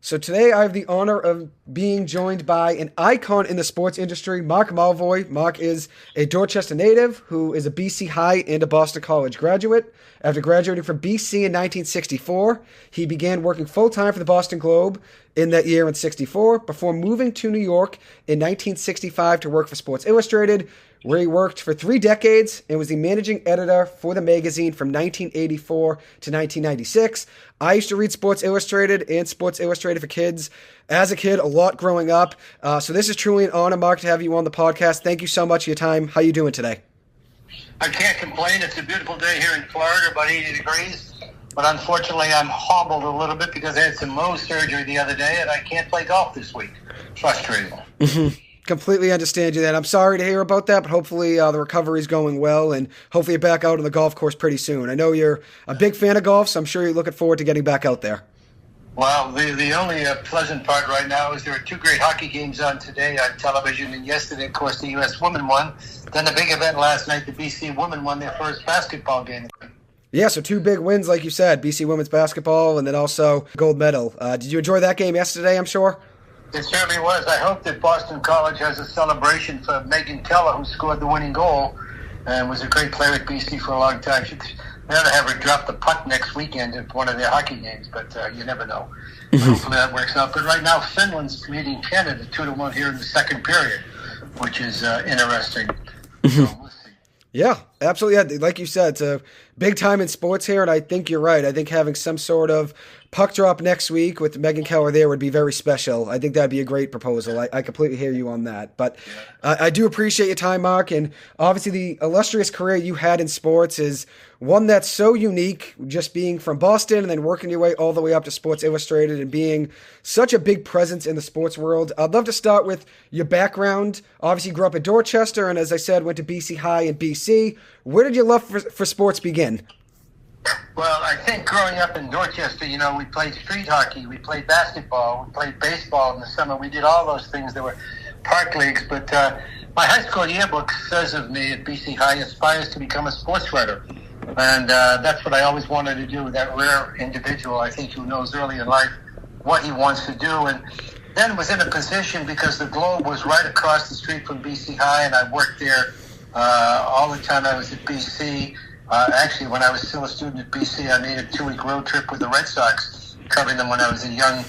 So today I have the honor of being joined by an icon in the sports industry, Mark Mulvoy. Mark is a Dorchester native who is a BC High and a Boston College graduate. After graduating from BC in 1964, he began working full-time for the Boston Globe in that year in 64, before moving to New York in 1965 to work for Sports Illustrated, where he worked for 3 decades and was the managing editor for the magazine from 1984 to 1996. I used to read Sports Illustrated and Sports Illustrated for Kids as a kid, a lot growing up. So this is truly an honor, Mark, to have you on the podcast. Thank you so much for your time. How you doing today? I can't complain. It's a beautiful day here in Florida, about 80 degrees. But unfortunately, I'm hobbled a little bit because I had some Mohs surgery the other day, and I can't play golf this week. Frustrating. Mm-hmm. Completely understand you that. I'm sorry to hear about that, but hopefully the recovery is going well, and hopefully you're back out on the golf course pretty soon. I know you're a big fan of golf, so I'm sure you're looking forward to getting back out there. Well, the only pleasant part right now is there are 2 great hockey games on today on television, and yesterday, of course, the U.S. women won. Then the big event last night, the BC women won their first basketball game. Yeah, so 2 big wins, like you said, BC women's basketball and then also gold medal. Did you enjoy that game yesterday, I'm sure? It certainly was. I hope that Boston College has a celebration for Megan Keller, who scored the winning goal and was a great player at BC for a long time. She'd rather have her drop the puck next weekend at one of their hockey games, but you never know. Hopefully that works out. But right now, Finland's meeting Canada 2-1 here in the second period, which is interesting. So we'll see. Yeah, absolutely. Yeah, like you said, it's a big time in sports here, and I think you're right. I think having some sort of puck drop next week with Megan Keller there would be very special. I think that'd be a great proposal. I completely hear you on that. But I do appreciate your time, Mark, and obviously the illustrious career you had in sports is one that's so unique, just being from Boston and then working your way all the way up to Sports Illustrated and being such a big presence in the sports world. I'd love to start with your background. Obviously, you grew up in Dorchester and, as I said, went to BC High in BC. Where did your love for sports begin? Well, I think growing up in Dorchester, we played street hockey, we played basketball, we played baseball in the summer. We did all those things. There were park leagues, but my high school yearbook says of me at BC High, aspires to become a sports writer. And that's what I always wanted to do, that rare individual, I think, who knows early in life what he wants to do. And then was in a position, because the Globe was right across the street from BC High, and I worked there all the time I was at BC. Actually, when I was still a student at BC, I made a 2-week road trip with the Red Sox, covering them when I was a young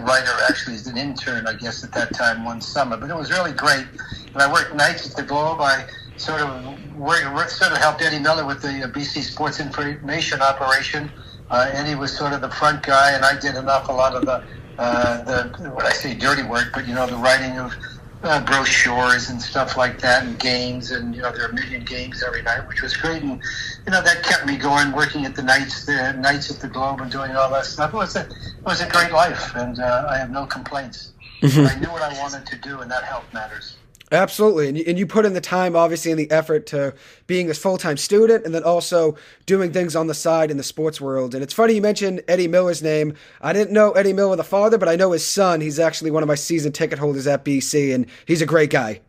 writer, actually as an intern, I guess, at that time, one summer. But it was really great. And I worked nights at the Globe. I sort of helped Eddie Miller with the BC Sports Information operation. Eddie was sort of the front guy, and I did an awful lot of the what I say, dirty work, but, the writing of brochures and stuff like that, and games, and there are a million games every night, which was great. And that kept me going, working at the nights at the Globe and doing all that stuff. It was a great life, and I have no complaints. I knew what I wanted to do, and that helped matters. Absolutely. And you put in the time, obviously, in the effort to being a full-time student and then also doing things on the side in the sports world. And it's funny you mentioned Eddie Miller's name. I didn't know Eddie Miller, the father, but I know his son. He's actually one of my season ticket holders at BC, and he's a great guy.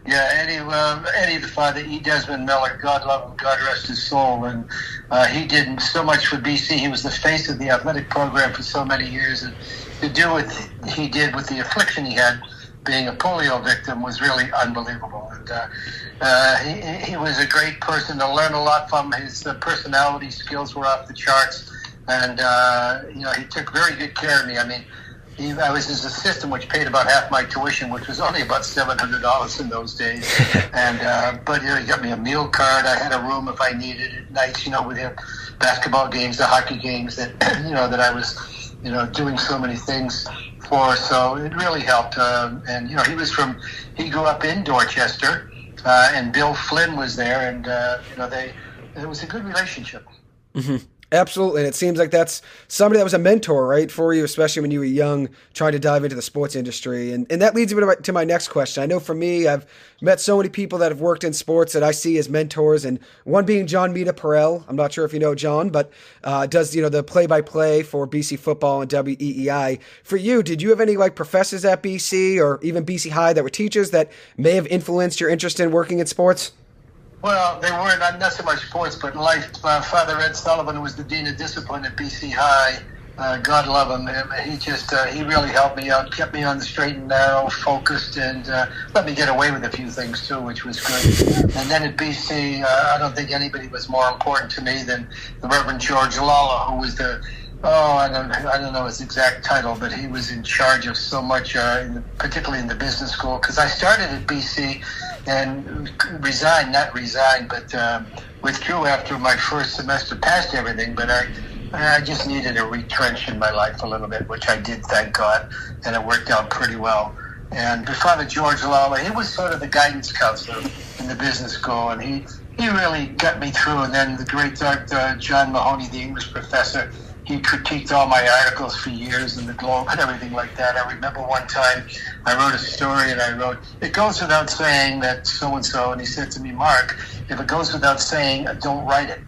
Yeah, Eddie, the father, E. Desmond Miller, God love him, God rest his soul. And he did so much for BC. He was the face of the athletic program for so many years. And to do what he did with the affliction he had, being a polio victim, was really unbelievable. And he was a great person to learn a lot from. His personality skills were off the charts. And, he took very good care of me. I mean, I was his assistant, which paid about half my tuition, which was only about $700 in those days. And but he got me a meal card. I had a room if I needed it at nights, with the basketball games, the hockey games that, that I was, doing so many things for. So it really helped. And, he grew up in Dorchester, and Bill Flynn was there, and, it was a good relationship. Mm-hmm. Absolutely, and it seems like that's somebody that was a mentor, right, for you, especially when you were young, trying to dive into the sports industry. And that leads me to my next question. I know for me, I've met so many people that have worked in sports that I see as mentors, and one being John Mita Perel. I'm not sure if you know John, but does the play-by-play for BC football and WEEI. For you, did you have any professors at BC or even BC High that were teachers that may have influenced your interest in working in sports? Well, they weren't not so much sports, but life. Father Ed Sullivan, who was the Dean of Discipline at BC High, God love him. He just he really helped me out, kept me on the straight and narrow, focused, and let me get away with a few things too, which was good. And then at BC, I don't think anybody was more important to me than the Reverend George Lawler, who was I don't know his exact title, but he was in charge of so much, particularly in the business school. Because I started at BC and withdrew after my first semester, passed everything, but I just needed to retrench in my life a little bit, which I did, thank God, and it worked out pretty well. And Father George Lawler, he was sort of the guidance counselor in the business school, and he really got me through. And then the great Dr. John Mahoney, the English professor, he critiqued all my articles for years in the Globe and everything like that. I remember one time I wrote a story and I wrote, "It goes without saying that so-and-so," and he said to me, "Mark, if it goes without saying, don't write it."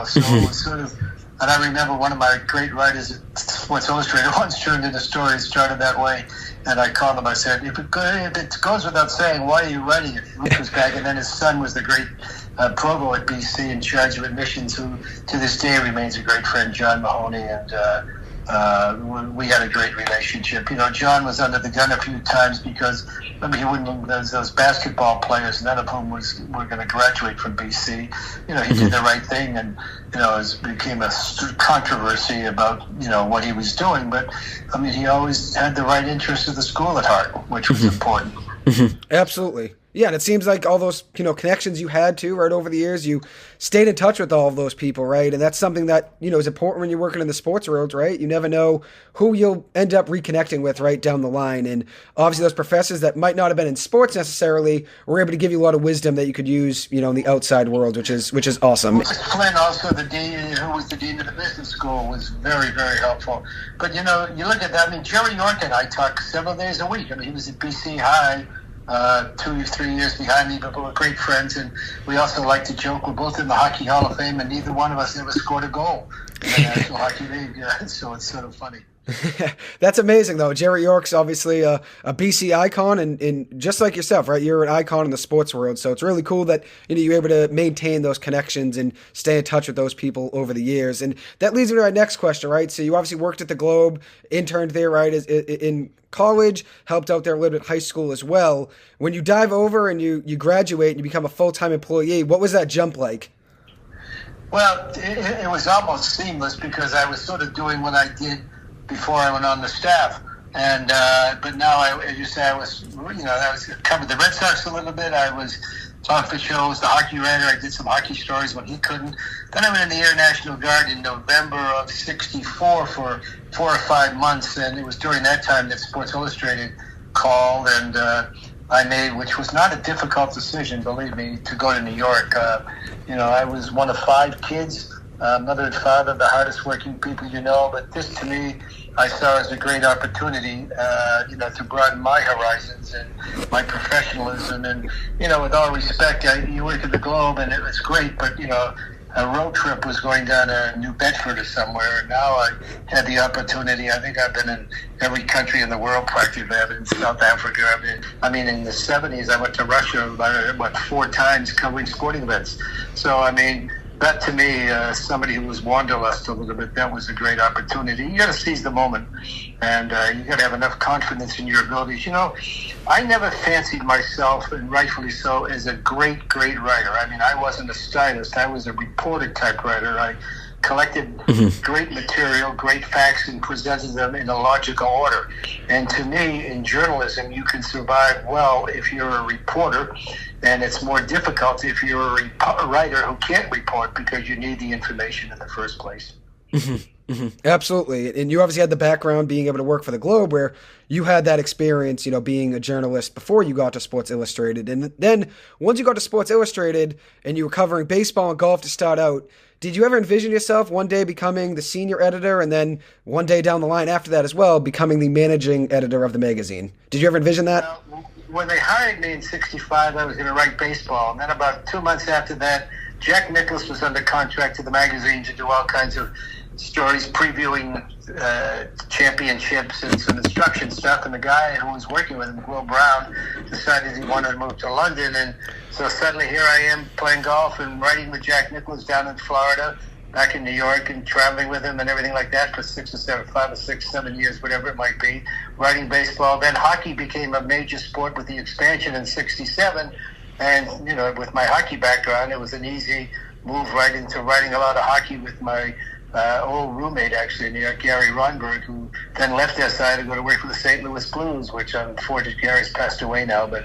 So it was sort of, and I remember one of my great writers at Sports Illustrated once turned in a story, it started that way, and I called him, I said, if it goes without saying, why are you writing it? Which was back, and then his son was the great provo at BC in charge of admissions, who to this day remains a great friend, John Mahoney, and we had a great relationship. John was under the gun a few times because he wouldn't. Those basketball players, none of whom were going to graduate from BC. He did the right thing, and it became a controversy about what he was doing. But he always had the right interest of the school at heart, which was important. Absolutely. Yeah, and it seems like all those, connections you had too, right, over the years, you stayed in touch with all of those people, right? And that's something that, is important when you're working in the sports world, right? You never know who you'll end up reconnecting with right down the line. And obviously those professors that might not have been in sports necessarily were able to give you a lot of wisdom that you could use, in the outside world, which is awesome. Flynn, also the dean, who was the dean of the business school, was very, very helpful. But, you look at that, Jerry York and I talked several days a week. He was at BC High, 2 or 3 years behind me, but we were great friends, and we also like to joke. We're both in the Hockey Hall of Fame, and neither one of us ever scored a goal in the National Hockey League, so it's sort of funny. That's amazing, though. Jerry York's obviously a BC icon, and just like yourself, right? You're an icon in the sports world, so it's really cool that you're able to maintain those connections and stay in touch with those people over the years. And that leads me to my next question, right? So you obviously worked at the Globe, interned there, right, in college, helped out there a little bit in high school as well. When you dive over and you graduate and you become a full-time employee, what was that jump like? Well, it was almost seamless because I was sort of doing what I did before I went on the staff, and but now, as you say, I was covered the Red Sox a little bit. I was talking for shows, the hockey writer. I did some hockey stories when he couldn't. Then I went in the Air National Guard in November of '64 for 4 or 5 months, and it was during that time that Sports Illustrated called, and I made, which was not a difficult decision, believe me, to go to New York. I was one of 5 kids. Mother and father, the hardest working people but this to me I saw as a great opportunity, to broaden my horizons and my professionalism. And, with all respect, you work at the Globe and it was great, but, a road trip was going down to New Bedford or somewhere, and now I had the opportunity. I think I've been in every country in the world practically. I've been in South Africa. In the 70s, I went to Russia about 4 times covering sporting events. So, that to me, somebody who was wanderlust a little bit, that was a great opportunity. You got to seize the moment, and you got to have enough confidence in your abilities. I never fancied myself, and rightfully so, as a great writer. I wasn't a stylist. I was a reporter type writer. I collected great material, great facts, and presented them in a logical order. And to me, in journalism, you can survive well if you're a reporter, and it's more difficult if you're a writer who can't report because you need the information in the first place. Absolutely. And you obviously had the background being able to work for the Globe where you had that experience, being a journalist before you got to Sports Illustrated. And then once you got to Sports Illustrated and you were covering baseball and golf to start out, did you ever envision yourself one day becoming the senior editor and then one day down the line after that as well, becoming the managing editor of the magazine? Did you ever envision that? When they hired me in '65, I was going to write baseball. And then about 2 months after that, Jack Nicklaus was under contract to the magazine to do all kinds of stories previewing championships and some instruction stuff. And the guy who was working with him, Will Brown, decided he wanted to move to London. And so suddenly here I am playing golf and writing with Jack Nicklaus down in Florida. back in New York and traveling with him and everything like that for 5 or 6, 7 years, whatever it might be, writing baseball. Then hockey became a major sport with the expansion in '67. And, with my hockey background, it was an easy move right into writing a lot of hockey with my old roommate, actually, in New York, Gary Ronberg, who then left SI to go to work for the St. Louis Blues, which unfortunately Gary's passed away now, but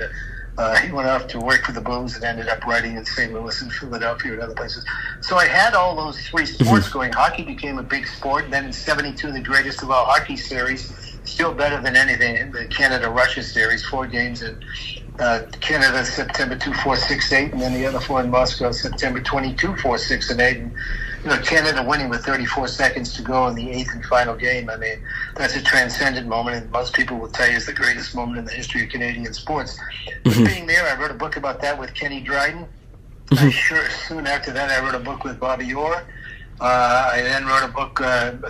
he went off to work for the Blues and ended up writing in St. Louis and Philadelphia and other places. So I had all those three sports going. Hockey became a big sport. Then in '72, the greatest of all hockey series, still better than anything, the Canada-Russia series, 4 games in Canada, September 2, 4, 6, 8, and then the other 4 in Moscow, September 22, 4, 6, and 8. And, Canada winning with 34 seconds to go in the 8th and final game. I mean, that's a transcendent moment, and most people will tell you it's the greatest moment in the history of Canadian sports. But being there, I wrote a book about that with Kenny Dryden. Soon after that, I wrote a book with Bobby Orr. I then wrote a book,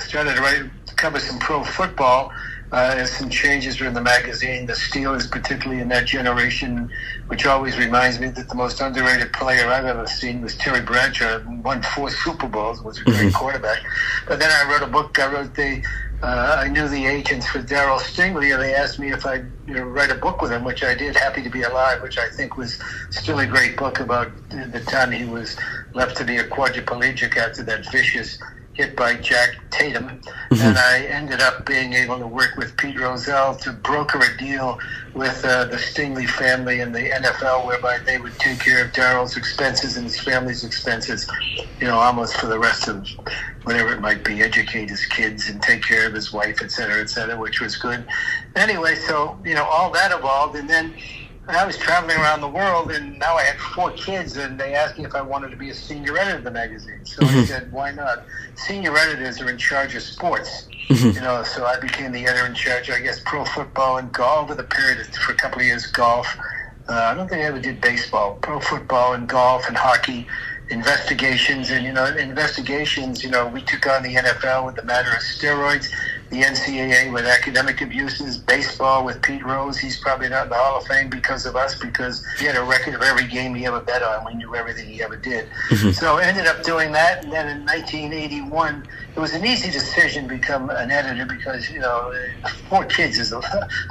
started to cover some pro football. As some changes were in the magazine. The Steelers, particularly in that generation, which always reminds me that the most underrated player I've ever seen was Terry Bradshaw. Won 4 Super Bowls, was a great quarterback. But then I wrote a book. I knew the agents for Darryl Stingley, and they asked me if I'd write a book with him, which I did, Happy to Be Alive, which I think was still a great book about the time he was left to be a quadriplegic after that vicious hit by Jack Tatum, and I ended up being able to work with Pete Rozelle to broker a deal with the Stingley family and the NFL, whereby they would take care of Darryl's expenses and his family's expenses, almost for the rest of whatever it might be, educate his kids and take care of his wife, et cetera, which was good. Anyway, so, all that evolved, and then I was traveling around the world, and now I had 4 kids, and they asked me if I wanted to be a senior editor of the magazine. So I said, why not? Senior editors are in charge of sports, so I became the editor in charge, I guess, pro football and golf with a period for a couple of years, golf. I don't think I ever did baseball, pro football and golf and hockey, investigations. And, investigations, we took on the NFL with the matter of steroids, the NCAA with academic abuses, baseball with Pete Rose. He's probably not in the Hall of Fame because of us, because he had a record of every game he ever bet on. We knew everything he ever did. So I ended up doing that. And then in 1981, it was an easy decision to become an editor because, 4 kids is a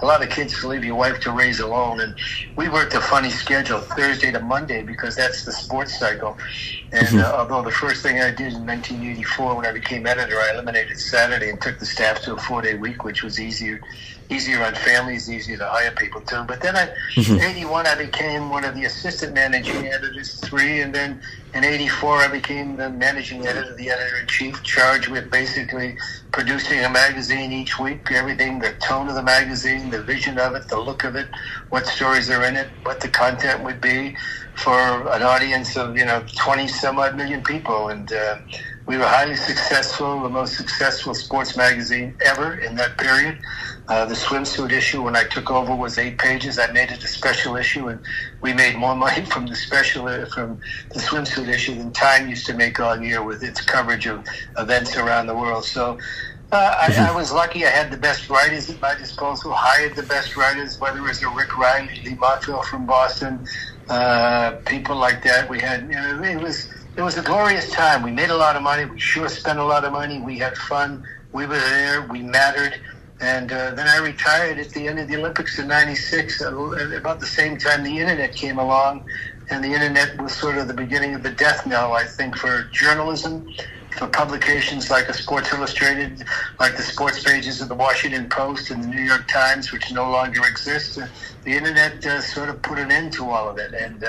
lot of kids to leave your wife to raise alone. And we worked a funny schedule, Thursday to Monday, because that's the sports cycle. And although the first thing I did in 1984 when I became editor, I eliminated Saturday and took the staff to a 4-day week, which was easier on families, easier to hire people too. But then in 81, I became one of the assistant managing editors, 3, and then in 84, I became the managing editor, the editor-in-chief, charged with basically producing a magazine each week, everything, the tone of the magazine, the vision of it, the look of it, what stories are in it, what the content would be for an audience of, 20-some-odd million people. And we were highly successful, the most successful sports magazine ever in that period. The swimsuit issue, when I took over, was 8 pages. I made it a special issue, and we made more money from the swimsuit issue than Time used to make all year with its coverage of events around the world. So I was lucky. I had the best writers at my disposal, hired the best writers, whether it was a Rick Riley, Lee Montville from Boston, people like that. We had, it was a glorious time. We made a lot of money. We sure spent a lot of money. We had fun. We were there. We mattered. And then I retired at the end of the Olympics in '96, about the same time the Internet came along. And the Internet was sort of the beginning of the death knell, I think, for journalism, for publications like a Sports Illustrated, like the sports pages of the Washington Post and the New York Times, which no longer exist. The Internet sort of put an end to all of it. And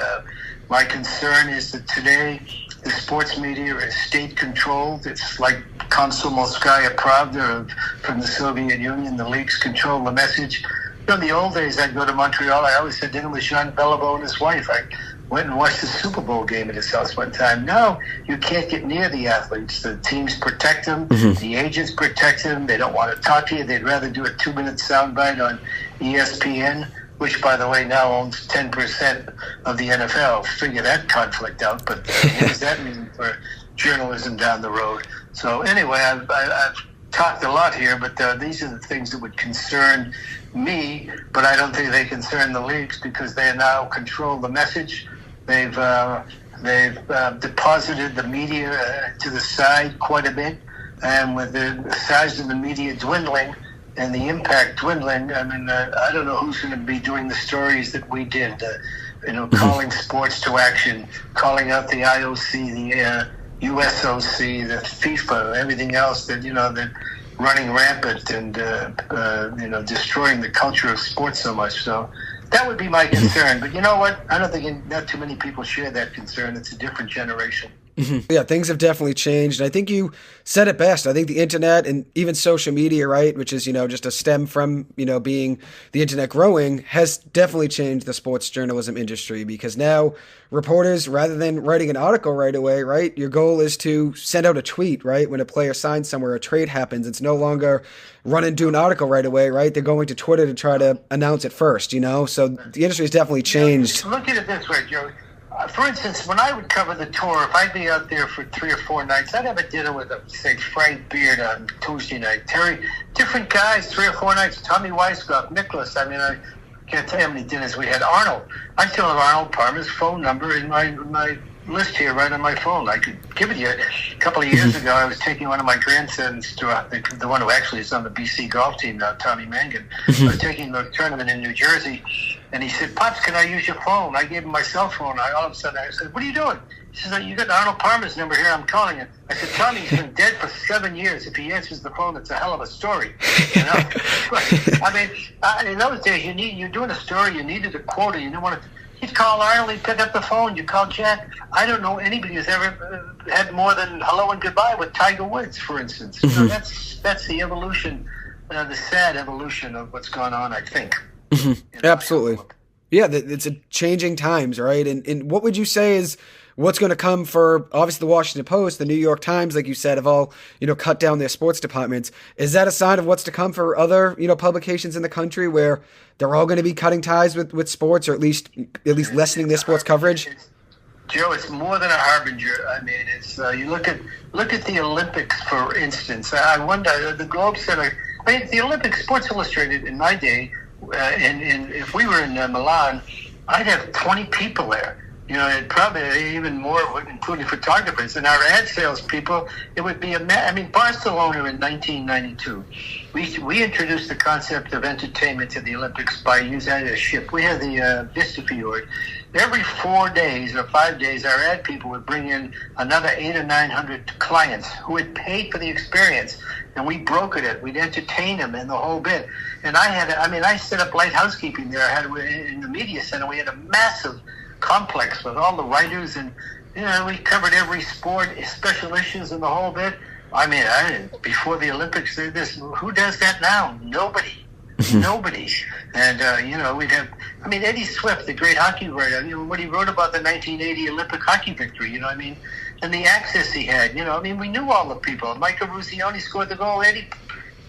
my concern is that today the sports media is state-controlled. It's like Komsomolskaya Pravda from the Soviet Union. The leagues control the message. In the old days, I'd go to Montreal. I always had dinner with Jean Beliveau and his wife. I went and watched the Super Bowl game at his house one time. Now, you can't get near the athletes. The teams protect them. The agents protect them. They don't want to talk to you. They'd rather do a 2-minute soundbite on ESPN, which, by the way, now owns 10% of the NFL. Figure that conflict out. But what does that mean for journalism down the road? So anyway, I've talked a lot here, but these are the things that would concern me, but I don't think they concern the leagues because they now control the message. They've They've deposited the media to the side quite a bit, and with the size of the media dwindling and the impact dwindling, I mean, I don't know who's going to be doing the stories that we did. Calling sports to action, calling out the IOC, the USOC, the FIFA, everything else that that running rampant and destroying the culture of sports so much. So that would be my concern. But you know what? I don't think not too many people share that concern. It's a different generation. Yeah, things have definitely changed. And I think you said it best. I think the internet and even social media, right, which is, just a stem from, being the internet growing, has definitely changed the sports journalism industry, because now reporters, rather than writing an article right away, right, your goal is to send out a tweet, right? When a player signs somewhere, a trade happens, it's no longer run and do an article right away, right? They're going to Twitter to try to announce it first, So the industry has definitely changed. Look at it this way, Joe. For instance, when I would cover the tour, if I'd be out there for 3 or 4 nights, I'd have a dinner with, say, Frank Beard on Tuesday night, different guys, 3 or 4 nights, Tommy Weisskopf, Nicklaus. I mean, I can't tell you how many dinners we had. Arnold. I still have Arnold Palmer's phone number in my list here right on my phone. I could give it to you. A couple of years ago, I was taking one of my grandsons to the one who actually is on the BC golf team now, Tommy Mangan. I was taking the tournament in New Jersey, and he said, "Pops, can I use your phone?" I gave him my cell phone. All of a sudden, I said, "What are you doing?" He says, "You got Arnold Palmer's number here. I'm calling it." I said, "Tommy's been dead for 7 years. If he answers the phone, it's a hell of a story." I mean, in those days, you're doing a story. You needed a quote. You didn't want to. You'd call Arnold, he'd pick up the phone. You call Jack. I don't know anybody who's ever had more than hello and goodbye with Tiger Woods, for instance. So that's the evolution, the sad evolution of what's gone on, I think. Absolutely. Yeah, it's a changing times, right? And what would you say is what's going to come for, obviously, the Washington Post, the New York Times, like you said, have all, cut down their sports departments. Is that a sign of what's to come for other, publications in the country where they're all going to be cutting ties with sports, or at least lessening their sports coverage? Joe, it's more than a harbinger. I mean, it's you look at the Olympics, for instance. I wonder, the Globe Center, the Olympics, Sports Illustrated in my day, and if we were in Milan, I'd have 20 people there. And probably even more, including photographers. And our ad sales people, it would be Barcelona in 1992. We introduced the concept of entertainment to the Olympics by using a ship. We had the Vista Fjord. Every 4 days or 5 days, our ad people would bring in another 800 or 900 clients who had paid for the experience. And we brokered it. We'd entertain them and the whole bit. And I set up light housekeeping there. I had in the media center. We had a massive complex with all the writers, and we covered every sport, special issues, and the whole bit. Before the Olympics, who does that now? Nobody. And we'd have Eddie Swift, the great hockey writer, what he wrote about the 1980 Olympic hockey victory, and the access he had, we knew all the people. Michael Ruzioni scored the goal. Eddie,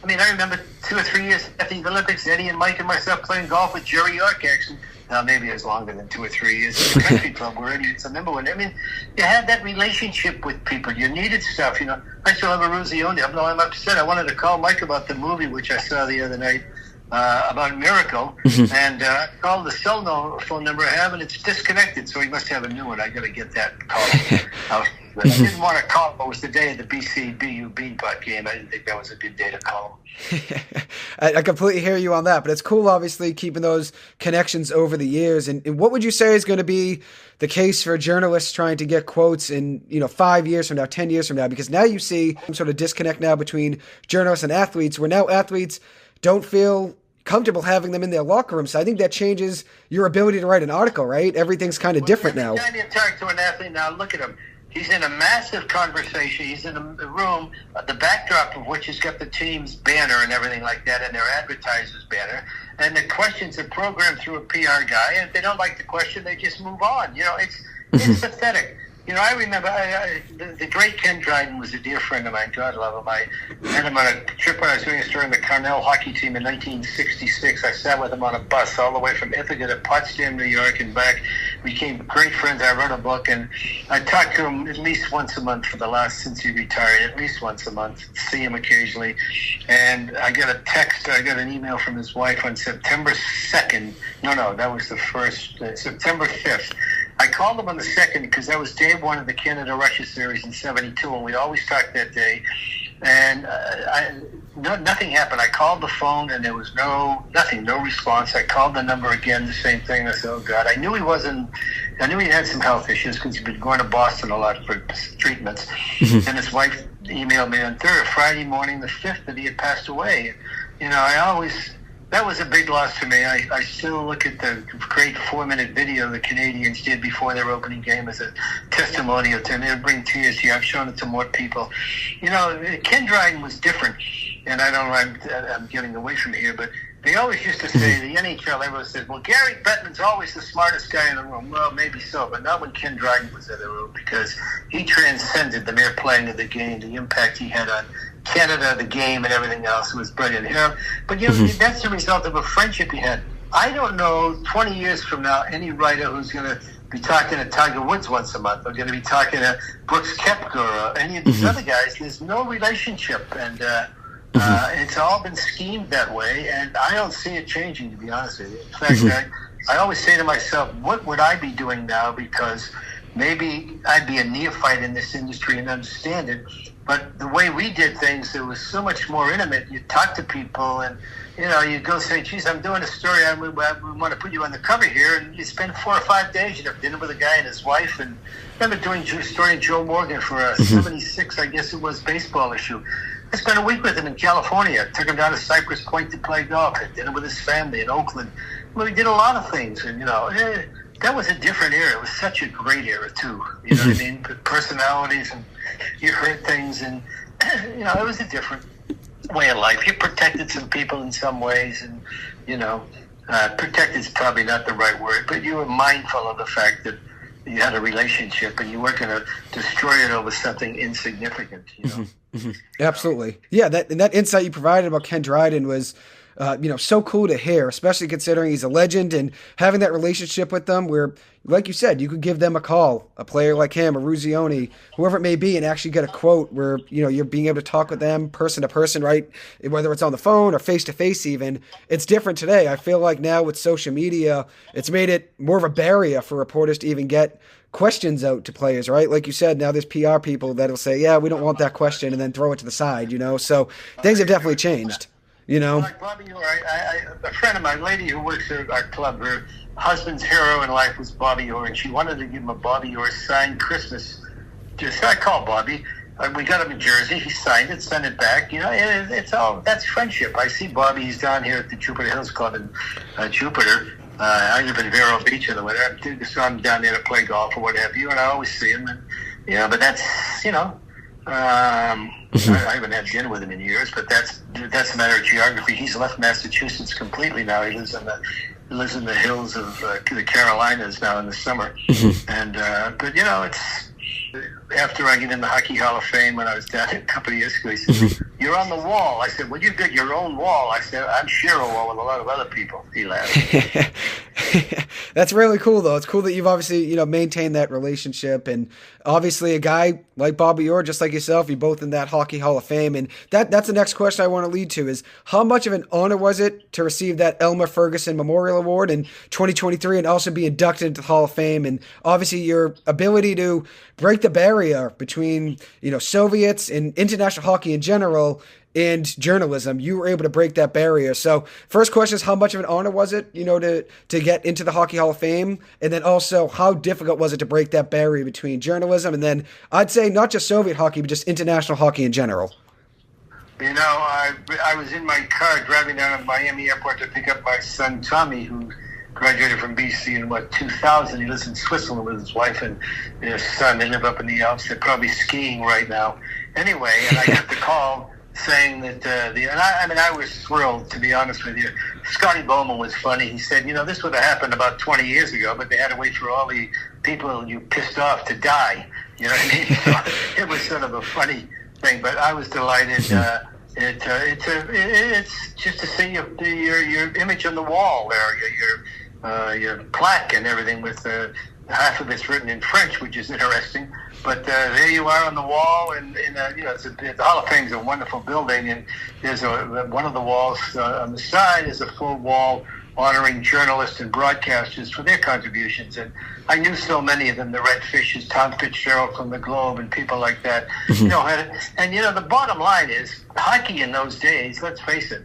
I remember 2 or 3 years after the Olympics, Eddie and Mike and myself playing golf with Jerry York, actually. Now, maybe it was longer than 2 or 3 years at the country club where Eddie was a member. You had that relationship with people. You needed stuff, I still have a Ruzioni. I'm upset. I wanted to call Mike about the movie, which I saw the other night, about Miracle. And called the cell phone number I have, and it's disconnected, so he must have a new one. I got to get that call. I didn't want to call him. It was the day of the BC-BU Beanpot game. I didn't think that was a good day to call him. I completely hear you on that, but it's cool, obviously, keeping those connections over the years. And what would you say is going to be the case for journalists trying to get quotes in 5 years from now, 10 years from now? Because now you see some sort of disconnect now between journalists and athletes, where now athletes don't feel comfortable having them in their locker room. So I think that changes your ability to write an article, right? Everything's kind of different now. Every time you talk to an athlete now, look at him. He's in a massive conversation. He's in a room, the backdrop of which has got the team's banner and everything like that, and their advertiser's banner. And the questions are programmed through a PR guy. And if they don't like the question, they just move on. It's pathetic. I remember the great Ken Dryden was a dear friend of mine. God love him. I had him on a trip when I was doing a story on the Cornell hockey team in 1966. I sat with him on a bus all the way from Ithaca to Potsdam, New York, and back. We became great friends. I wrote a book, and I talked to him at least once a month since he retired, at least once a month, see him occasionally. And I got an email from his wife on September 2nd. No, that was the first, September 5th. I called him on the 2nd because that was day one of the Canada-Russia series in '72, and we always talked that day. And nothing happened. I called the phone, and there was no response. I called the number again, the same thing. I said, oh, God. I knew he had some health issues because he'd been going to Boston a lot for treatments. And his wife emailed me on Friday morning, the 5th, that he had passed away. You know, that was a big loss to me. I still look at the great 4-minute video the Canadians did before their opening game as a testimonial to him. It would bring tears to you. I've shown it to more people. You know, Ken Dryden was different, and I don't know, I'm getting away from here, but they always used to say, the NHL, everyone said, well, Gary Bettman's always the smartest guy in the room. Well, maybe so, but not when Ken Dryden was in the room, because he transcended the mere playing of the game, the impact he had on Canada, the game, and everything else. It was brilliant. You know, but you know, that's the result of a friendship he had. I don't know, 20 years from now, any writer who's going to be talking to Tiger Woods once a month, or going to be talking to Brooks Koepka or any of these other guys. There's no relationship, and it's all been schemed that way, and I don't see it changing, to be honest with you. In fact, I always say to myself, what would I be doing now? Because maybe I'd be a neophyte in this industry and understand it, but the way we did things, it was so much more intimate. You talk to people, and you know, you go say, geez, I'm doing a story, we want to put you on the cover here, and you spend 4 or 5 days, you have dinner with a guy and his wife, and I remember doing a story in Joe Morgan for a 76, I guess it was, baseball issue. I spent a week with him in California, took him down to Cypress Point to play golf, had dinner with his family in Oakland. Well, we did a lot of things, and you know, that was a different era. It was such a great era, too. You know what I mean? The personalities, and you heard things, and you know, it was a different way of life. You protected some people in some ways, and you know, protected is probably not the right word, but you were mindful of the fact that you had a relationship, and you weren't going to destroy it over something insignificant. You know? Absolutely, yeah. That insight you provided about Ken Dryden was, you know, so cool to hear, especially considering he's a legend, and having that relationship with them where, like you said, you could give them a call, a player like him, or Ruzioni, whoever it may be, and actually get a quote where, you know, you're being able to talk with them person to person, right? Whether it's on the phone or face to face even. It's different today. I feel like now with social media, it's made it more of a barrier for reporters to even get questions out to players, right? Like you said, now there's PR people that'll say, yeah, we don't want that question, and then throw it to the side, you know? So things have definitely changed. You know, like Bobby Orr, a friend of mine, lady who works at our club, her husband's hero in life was Bobby Orr, and she wanted to give him a Bobby Orr signed Christmas. So I called Bobby. We got him a jersey. He signed it, sent it back. You know, it's all, that's friendship. I see Bobby. He's down here at the Jupiter Hills Club in Jupiter. I live in Vero Beach in the winter. So I'm down there to play golf or what have you, and I always see him. And you know, but that's, you know. I haven't had dinner with him in years, but that's a matter of geography. He's left Massachusetts completely now. He lives in the hills of the Carolinas now in the summer. And but you know, it's after I get in the Hockey Hall of Fame, when I was down a couple of years ago, he said, "You're on the wall." I said, "Well, you've got your own wall." I said, "I'm share a wall with a lot of other people." He laughed. That's really cool, though. It's cool that you've obviously, you know, maintained that relationship, and obviously a guy like Bobby Orr, just like yourself, you're both in that Hockey Hall of Fame, and that's the next question I want to lead to is how much of an honor was it to receive that Elmer Ferguson Memorial Award in 2023 and also be inducted into the Hall of Fame, and obviously your ability to break the barrier between, you know, Soviets and international hockey in general and journalism. You were able to break that barrier. So first question is, how much of an honor was it, you know, to get into the Hockey Hall of Fame? And then also, how difficult was it to break that barrier between journalism and then, I'd say, not just Soviet hockey, but just international hockey in general? You know, I was in my car driving down to Miami Airport to pick up my son Tommy, who graduated from BC in 2000. He lives in Switzerland with his wife and his son. They live up in the Alps. They're probably skiing right now. Anyway, and I got the call saying that I was thrilled, to be honest with you. Scotty Bowman was funny. He said, you know, this would have happened about 20 years ago, but they had to wait for all the people you pissed off to die. You know what I mean? So it was sort of a funny thing, but I was delighted. It's just to see your image on the wall there, your plaque and everything with half of it's written in French, which is interesting. But there you are on the wall, and you know, the Hall of Fame is a wonderful building, and there's one of the walls on the side is a full wall honoring journalists and broadcasters for their contributions. And I knew so many of them, the Red Fishes, Tom Fitzgerald from the Globe, and people like that. You know, and you know, the bottom line is hockey in those days. Let's face it,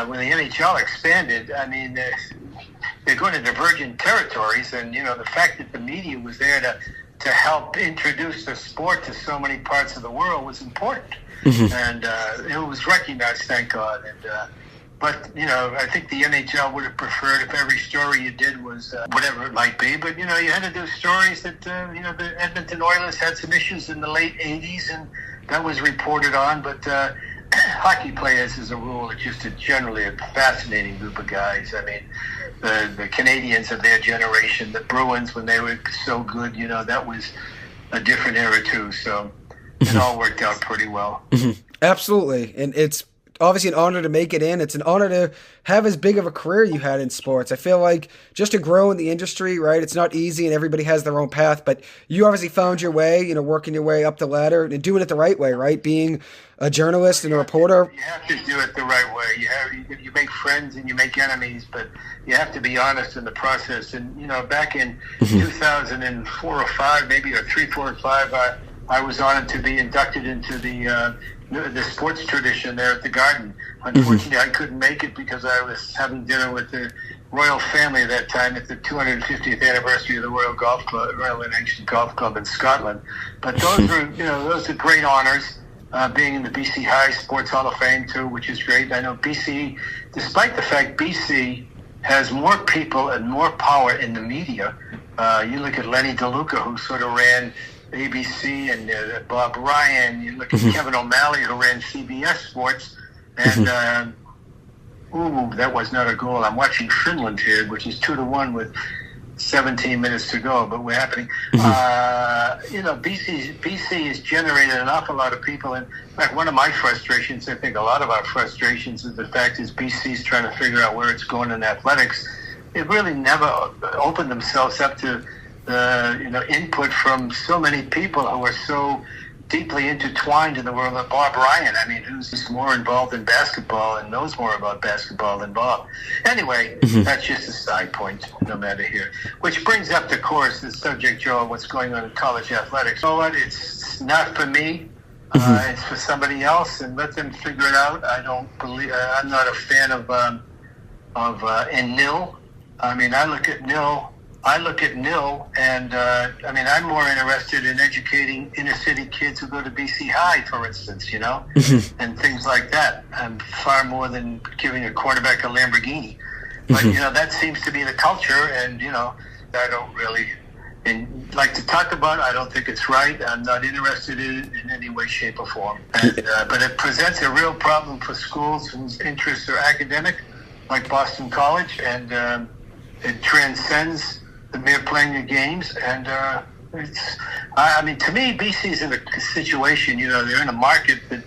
when the NHL expanded, I mean, they're going to divergent territories, and you know, the fact that the media was there to help introduce the sport to so many parts of the world was important. And it was recognized, thank God. And but you know, I think the NHL would have preferred if every story you did was whatever it might be. But you know, you had to do stories that you know, the Edmonton Oilers had some issues in the late '80s, and that was reported on. But hockey players, as a rule, are just generally a fascinating group of guys. I mean, the Canadians of their generation, the Bruins when they were so good, you know, that was a different era too. So it all worked out pretty well. Absolutely, and it's obviously an honor to make it in. It's an honor to have as big of a career you had in sports. I feel like just to grow in the industry, right, it's not easy and everybody has their own path, but you obviously found your way, you know, working your way up the ladder and doing it the right way, right? Being a journalist and a reporter. You have to do it the right way. You make friends and you make enemies, but you have to be honest in the process. And, you know, back in 2004 or 5, maybe, or 3, 4, or 5, I was honored to be inducted into the sports tradition there at the Garden. Unfortunately, I couldn't make it because I was having dinner with the royal family at that time at the 250th anniversary of the Royal and Ancient Golf Club in Scotland. But those were, you know, those are great honors. Being in the BC High Sports Hall of Fame too, which is great. I know BC, despite the fact BC has more people and more power in the media. You look at Lenny DeLuca, who sort of ran ABC, and Bob Ryan. You look at Kevin O'Malley, who ran CBS Sports, and that was not a goal. I'm watching Finland here, which is 2-1 with 17 minutes to go, but we're happening. You know, BC has generated an awful lot of people, and in fact, one of my frustrations, I think a lot of our frustrations, is the fact is BC's trying to figure out where it's going in athletics. They've really never opened themselves up to you know, input from so many people who are so deeply intertwined in the world of Bob Ryan. I mean, who's just more involved in basketball and knows more about basketball than Bob. Anyway, that's just a side point, no matter here. Which brings up, of course, the subject, Joe, what's going on in college athletics. You know what? It's not for me. It's for somebody else, and let them figure it out. I don't believe. I'm not a fan of NIL. I mean, I look at NIL, and I mean, I'm more interested in educating inner city kids who go to BC High, for instance, you know, and things like that. I'm far more than giving a quarterback a Lamborghini. But, you know, that seems to be the culture, and, you know, I don't really like to talk about it. I don't think it's right. I'm not interested in it in any way, shape, or form. And, but it presents a real problem for schools whose interests are academic, like Boston College, and it transcends the mere playing of games, and I mean, to me, BC's in a situation, you know, they're in a market that,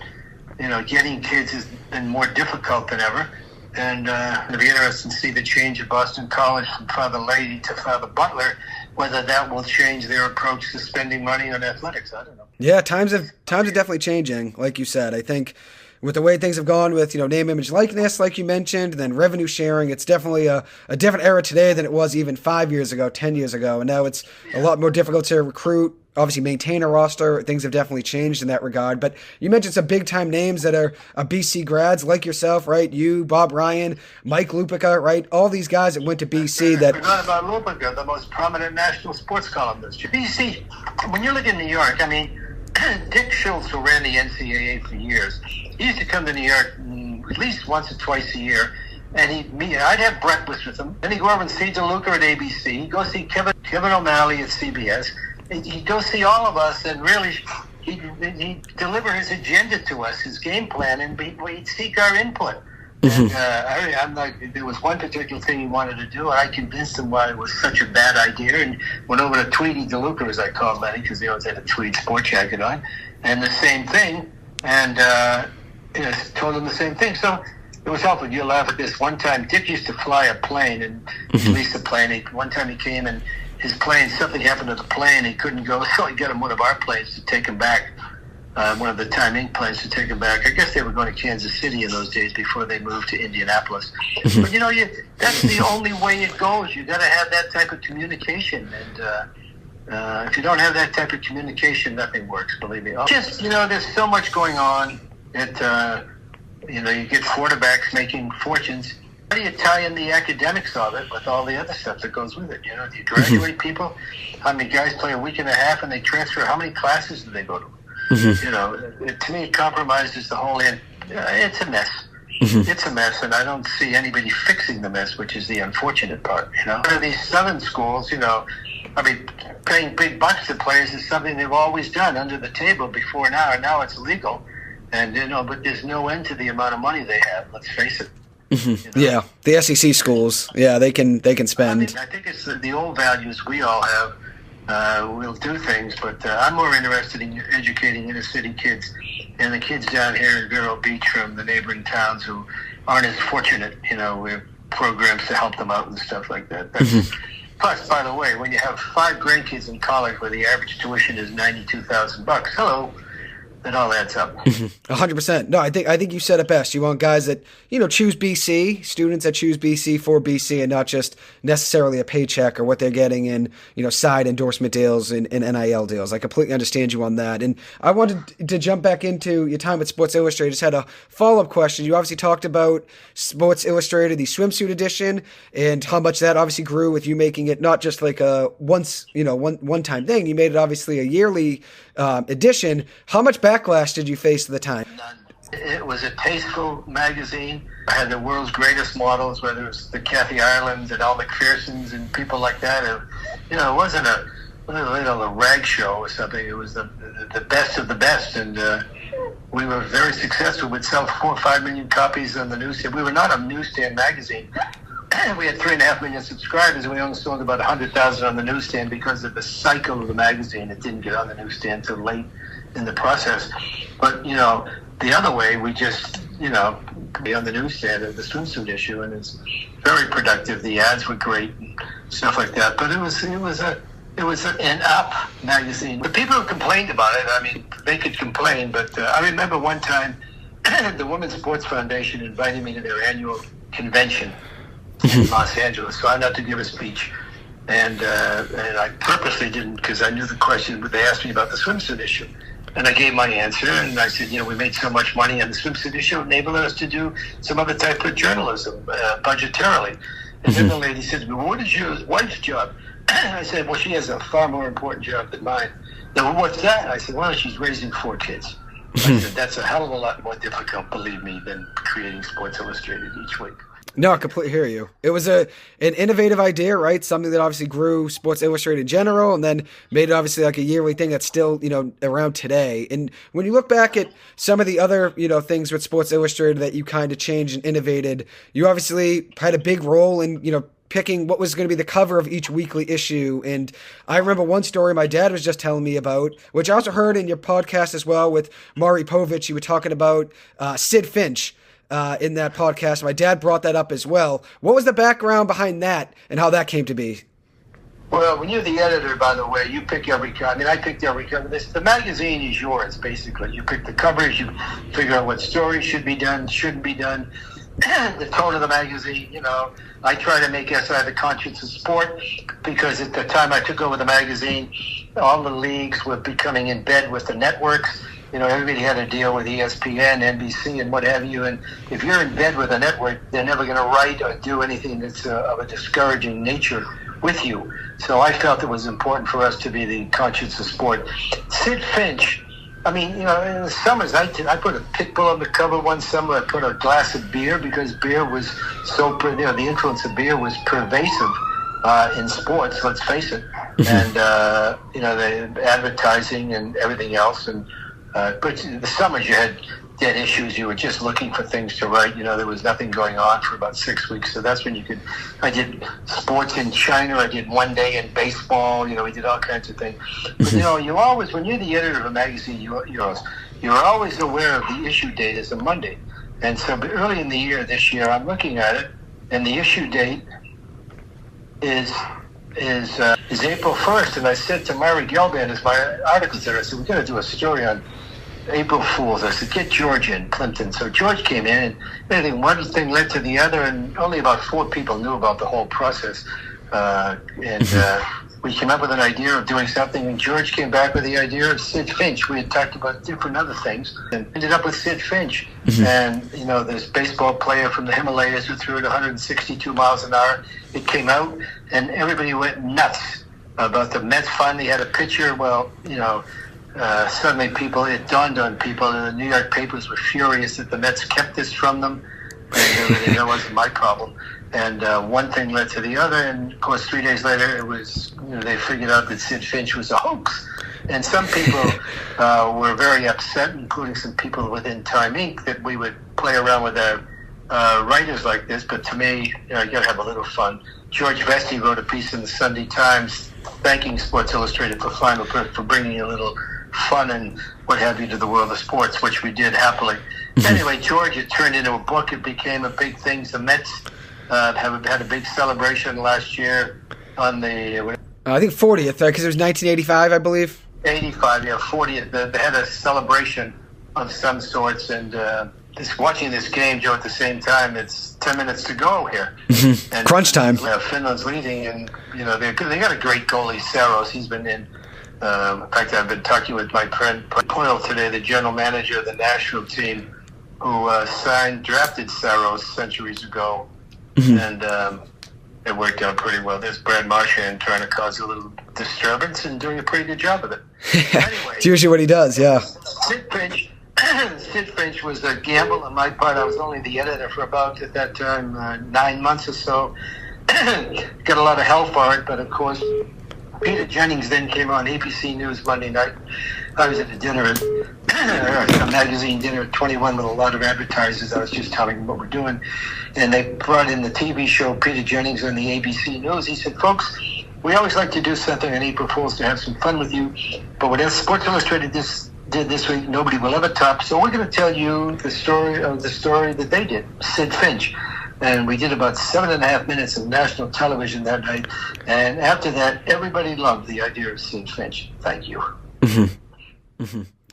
you know, getting kids has been more difficult than ever, and it'll be interesting to see the change at Boston College from Father Leahy to Father Butler, whether that will change their approach to spending money on athletics. I don't know. Yeah, times are definitely changing, like you said. I think with the way things have gone with, you know, name, image, likeness, like you mentioned, and then revenue sharing, it's definitely a different era today than it was even 5 years ago, 10 years ago. And now it's a lot more difficult to recruit, obviously maintain a roster. Things have definitely changed in that regard. But you mentioned some big-time names that are BC grads, like yourself, right? You, Bob Ryan, Mike Lupica, right? All these guys that went to BC that... I forgot about Lupica, the most prominent national sports columnist. BC, when you look in New York, I mean, Dick Schultz, who ran the NCAA for years, he used to come to New York at least once or twice a year, and I'd have breakfast with him. Then he'd go over and see DeLuca at ABC. He'd go see Kevin O'Malley at CBS. He'd go see all of us, and really, he'd deliver his agenda to us, his game plan, and we'd seek our input. And I'm like, there was one particular thing he wanted to do, and I convinced him why it was such a bad idea, and went over to Tweedy DeLuca, as I called Lenny, because he always had a tweed sport jacket on, and the same thing, and you know, told him the same thing. So it was helpful. You laugh at this. One time, Dick used to fly a plane, and he leased a plane. One time he came, and his plane, something happened to the plane. He couldn't go, so he got him one of our planes to take him back one of the Time Inc. planes to take them back. I guess they were going to Kansas City in those days before they moved to Indianapolis. But that's the only way it goes. You got to have that type of communication, and if you don't have that type of communication, nothing works. Believe me. Just there's so much going on that you get quarterbacks making fortunes. How do you tie in the academics of it with all the other stuff that goes with it? Do you graduate people? How many guys play a week and a half and they transfer? How many classes do they go to? To me, it compromises the whole end. It's a mess. It's a mess, and I don't see anybody fixing the mess, which is the unfortunate part. One of these southern schools, paying big bucks to players is something they've always done under the table before now, and now it's legal. And but there's no end to the amount of money they have. Let's face it. Yeah, the SEC schools. Yeah, they can spend. I think it's the old values we all have. We'll do things, but I'm more interested in educating inner city kids and the kids down here in Vero Beach from the neighboring towns who aren't as fortunate. We have programs to help them out and stuff like that. Plus, by the way, when you have 5 grandkids in college where the average tuition is $92,000, hello. It all adds up. 100%. No, I think you said it best. You want guys that, choose BC, students that choose BC for BC and not just necessarily a paycheck or what they're getting in, side endorsement deals and NIL deals. I completely understand you on that. And I wanted to jump back into your time with Sports Illustrated. Just had a follow-up question. You obviously talked about Sports Illustrated, the swimsuit edition, and how much that obviously grew with you making it not just like a one-time thing. You made it obviously a yearly edition. How much backlash did you face at the time? None. It was a tasteful magazine. I had the world's greatest models, whether it was the Kathy Irelands and Al McPhersons and people like that. It wasn't a rag show or something. It was the best of the best, and we were very successful. We'd sell 4 or 5 million copies on the newsstand. We were not a newsstand magazine. We had 3.5 million subscribers, and we only sold about 100,000 on the newsstand because of the cycle of the magazine. It didn't get on the newsstand till late in the process. But the other way, we just be on the newsstand of the swimsuit issue, and it's very productive. The ads were great and stuff like that. But it was an up magazine. The people who complained about it, they could complain, but I remember one time the Women's Sports Foundation invited me to their annual convention in Los Angeles, so I had to give a speech, and I purposely didn't, because I knew the question. They asked me about the swimsuit issue, and I gave my answer, and I said, we made so much money on the swimsuit issue, enabling us to do some other type of journalism budgetarily. And then the lady said to me, well, what is your wife's job? I said, well, she has a far more important job than mine. Now, what's that? I said, well, she's raising 4 kids. I said, that's a hell of a lot more difficult, believe me, than creating Sports Illustrated each week. No, I completely hear you. It was an innovative idea, right? Something that obviously grew Sports Illustrated in general, and then made it obviously like a yearly thing that's still, around today. And when you look back at some of the other, things with Sports Illustrated that you kind of changed and innovated, you obviously had a big role in, picking what was going to be the cover of each weekly issue. And I remember one story my dad was just telling me about, which I also heard in your podcast as well with Maury Povich. You were talking about Sidd Finch. In that podcast. My dad brought that up as well. What was the background behind that and how that came to be? Well, when you're the editor, by the way, you pick every cover. I picked every cover. The magazine is yours, basically. You pick the covers, you figure out what stories should be done, shouldn't be done, the tone of the magazine. I try to make SI the conscience of sport, because at the time I took over the magazine, all the leagues were becoming in bed with the networks. Everybody had to deal with ESPN, NBC, and what have you. And if you're in bed with a network, they're never going to write or do anything that's of a discouraging nature with you. So I felt it was important for us to be the conscience of sport. Sidd Finch, in the summers, I put a pit bull on the cover one summer. I put a glass of beer, because beer was the influence of beer was pervasive in sports, let's face it. And, the advertising and everything else. And but in the summers, you had dead issues. You were just looking for things to write. There was nothing going on for about 6 weeks. So that's when I did sports in China. I did one day in baseball. We did all kinds of things. But, you always, when you're the editor of a magazine, you're always aware of the issue date as a Monday. And so early in the year, this year, I'm looking at it, and the issue date is April 1st. And I said to Mary Gelband, as my article's there, I said, we're going to do a story on April Fools. I said, get George in, Clinton. So George came in, and one thing led to the other, and only about 4 people knew about the whole process. We came up with an idea of doing something, and George came back with the idea of Sidd Finch. We had talked about different other things, and ended up with Sidd Finch. And, this baseball player from the Himalayas who threw it 162 miles an hour. It came out, and everybody went nuts about the Mets finally had a pitcher. Well, suddenly it dawned on people, and the New York papers were furious that the Mets kept this from them. And that wasn't my problem. And one thing led to the other, and of course 3 days later it was, they figured out that Sidd Finch was a hoax. And some people were very upset, including some people within Time Inc., that we would play around with writers like this. But to me, you got to have a little fun. George Vesti wrote a piece in the Sunday Times thanking Sports Illustrated for bringing a little fun and what have you to the world of sports, which we did happily. Anyway, George, it turned into a book. It became a big thing. The Mets had a big celebration last year on the... I think 40th, because it was 1985, I believe. 85, 40th. They had a celebration of some sorts, and watching this game, Joe, at the same time, it's 10 minutes to go here. And crunch time. Finland's leading, and they got a great goalie, Saros. He's been in. In fact, I've been talking with my friend Poyle today, the general manager of the national team, who drafted Saros centuries ago, and it worked out pretty well. There's Brad Marchand trying to cause a little disturbance and doing a pretty good job of it. Anyway, it's usually what he does, yeah. Sidd Finch was a gamble on my part. I was only the editor for about, at that time, 9 months or so. Got a lot of hell for it, but of course, Peter Jennings then came on ABC News Monday night. I was at a dinner, a magazine dinner at 21 with a lot of advertisers. I was just telling them what we're doing. And they brought in the TV show Peter Jennings on the ABC News. He said, folks, we always like to do something on April Fool's to have some fun with you. But what Sports Illustrated did this week, nobody will ever top. So we're going to tell you the story that they did, Sidd Finch. And we did about 7.5 minutes of national television that night. And after that, everybody loved the idea of Sidd Finch. Thank you.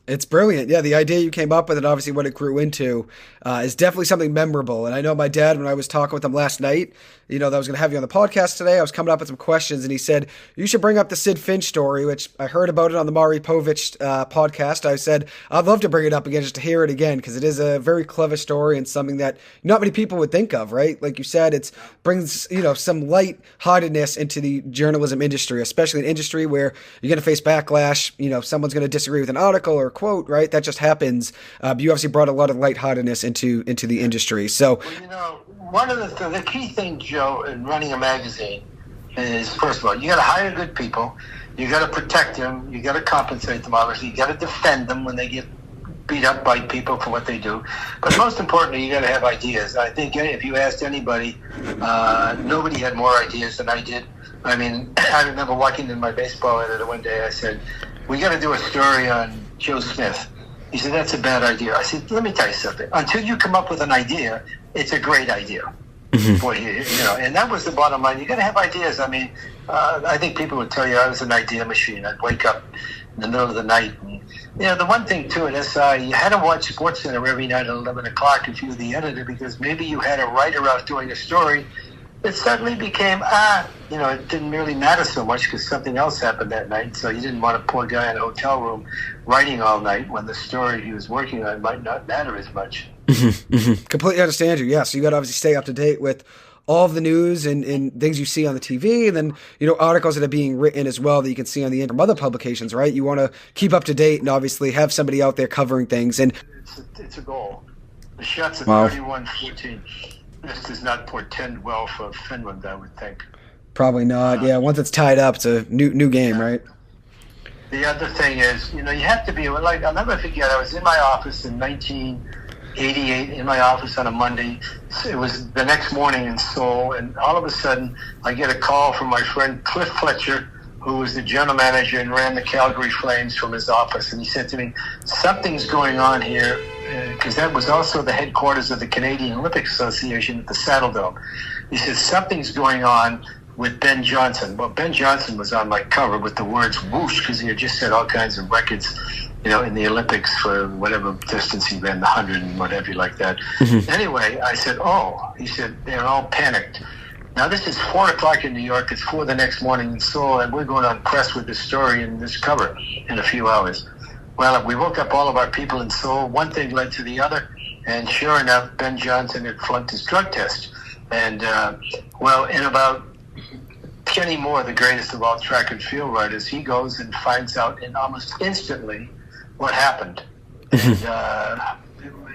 It's brilliant. Yeah, the idea you came up with and obviously what it grew into is definitely something memorable. And I know my dad, when I was talking with him last night, that I was going to have you on the podcast today, I was coming up with some questions, and he said, you should bring up the Sidd Finch story, which I heard about it on the Maury Povich podcast. I said, I'd love to bring it up again just to hear it again, because it is a very clever story and something that not many people would think of, right? Like you said, it brings, some light-heartedness into the journalism industry, especially an industry where you're going to face backlash, someone's going to disagree with an article or a quote, right? That just happens. But you obviously brought a lot of lightheartedness into the industry. So, one of the key things, Joe, in running a magazine is, first of all, you got to hire good people. You got to protect them. You got to compensate them, obviously. You got to defend them when they get beat up by people for what they do. But most importantly, you got to have ideas. I think if you asked anybody, nobody had more ideas than I did. I mean, I remember walking in my baseball editor one day. I said, we got to do a story on Joe Smith. He said, that's a bad idea. I said, let me tell you something. Until you come up with an idea, it's a great idea. For you, and that was the bottom line. You got to have ideas. I mean, I think people would tell you I was an idea machine. I'd wake up in the middle of the night. And, the one thing, too, at SI, you had to watch SportsCenter every night at 11 o'clock if you were the editor, because maybe you had a writer out doing a story. It suddenly became, it didn't really matter so much because something else happened that night. So you didn't want a poor guy in a hotel room writing all night when the story he was working on might not matter as much. Completely understand you. Yeah, so you got to obviously stay up to date with all of the news and things you see on the TV, and then articles that are being written as well that you can see on the from other publications, right? You want to keep up to date and obviously have somebody out there covering things. And it's a goal. The shots at 31-14. This does not portend well for Finland, I would think. Probably not. Yeah, once it's tied up, it's a new game, right? The other thing is, you have to be like, I'll never forget. I was in my office in 1988 in my office on a Monday. It was the next morning in Seoul, and all of a sudden I get a call from my friend Cliff Fletcher, who was the general manager and ran the Calgary Flames from his office. And he said to me, something's going on here, because that was also the headquarters of the Canadian Olympic Association at the Saddle Dome. He said, something's going on with Ben Johnson. Well, Ben Johnson was on my cover with the words whoosh, because he had just set all kinds of records in the Olympics for whatever distance he ran, the 100 and whatever like that. Anyway, I said, he said, they're all panicked. Now, this is 4 o'clock in New York. It's 4 the next morning in Seoul, and we're going on press with this story and this cover in a few hours. Well, we woke up all of our people in Seoul. One thing led to the other, and sure enough, Ben Johnson had flunked his drug test. And, in about Kenny Moore, the greatest of all track and field writers, he goes and finds out in almost instantly what happened. And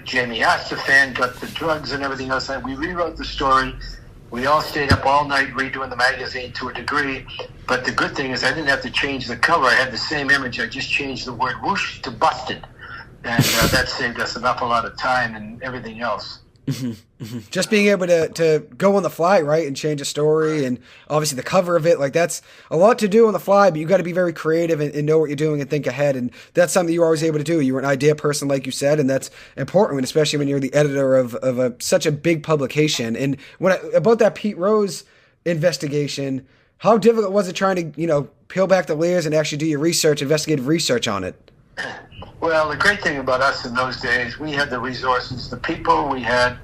Jamie Astafan got the drugs and everything else. We rewrote the story. We all stayed up all night redoing the magazine to a degree. But the good thing is I didn't have to change the cover. I had the same image. I just changed the word whoosh to busted. And that saved us an awful lot of time and everything else. Just being able to go on the fly, right, and change a story, and obviously the cover of it, like that's a lot to do on the fly, but you got to be very creative and know what you're doing and think ahead, and that's something you were always able to do. You were an idea person, like you said, and that's important, especially when you're the editor of such a big publication. And about that Pete Rose investigation, how difficult was it trying to peel back the layers and actually do your research, investigative research on it? Well, the great thing about us in those days, we had the resources, the people, we had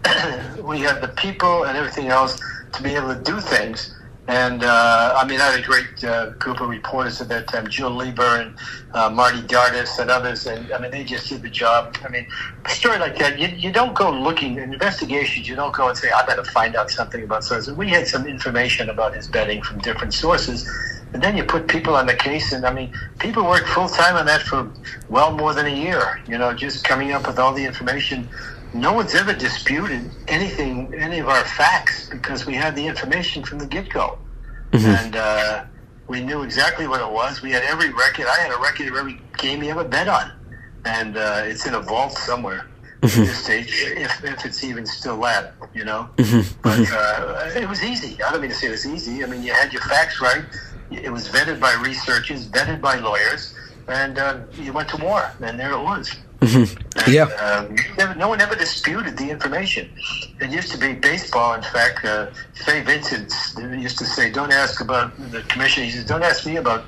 the people and everything else to be able to do things. And, I had a great group of reporters at that time, Jill Lieber and Marty Dardis and others. And, they just did the job. A story like that, you don't go looking in investigations. You don't go and say, I better find out something about sources. We had some information about his betting from different sources. And then you put people on the case, and people worked full time on that for well more than a year, just coming up with all the information. No one's ever disputed any of our facts, because we had the information from the get-go. And we knew exactly what it was. We had every record. I had a record of every game he ever bet on. And it's in a vault somewhere at this stage, if it's even still that, But it was easy. I don't mean to say it was easy. You had your facts right. It was vetted by researchers, vetted by lawyers, and you went to war, and there it was. And, no one ever disputed the information. It used to be baseball. In fact, Fay Vincent used to say, "Don't ask about the commission." He says, "Don't ask me about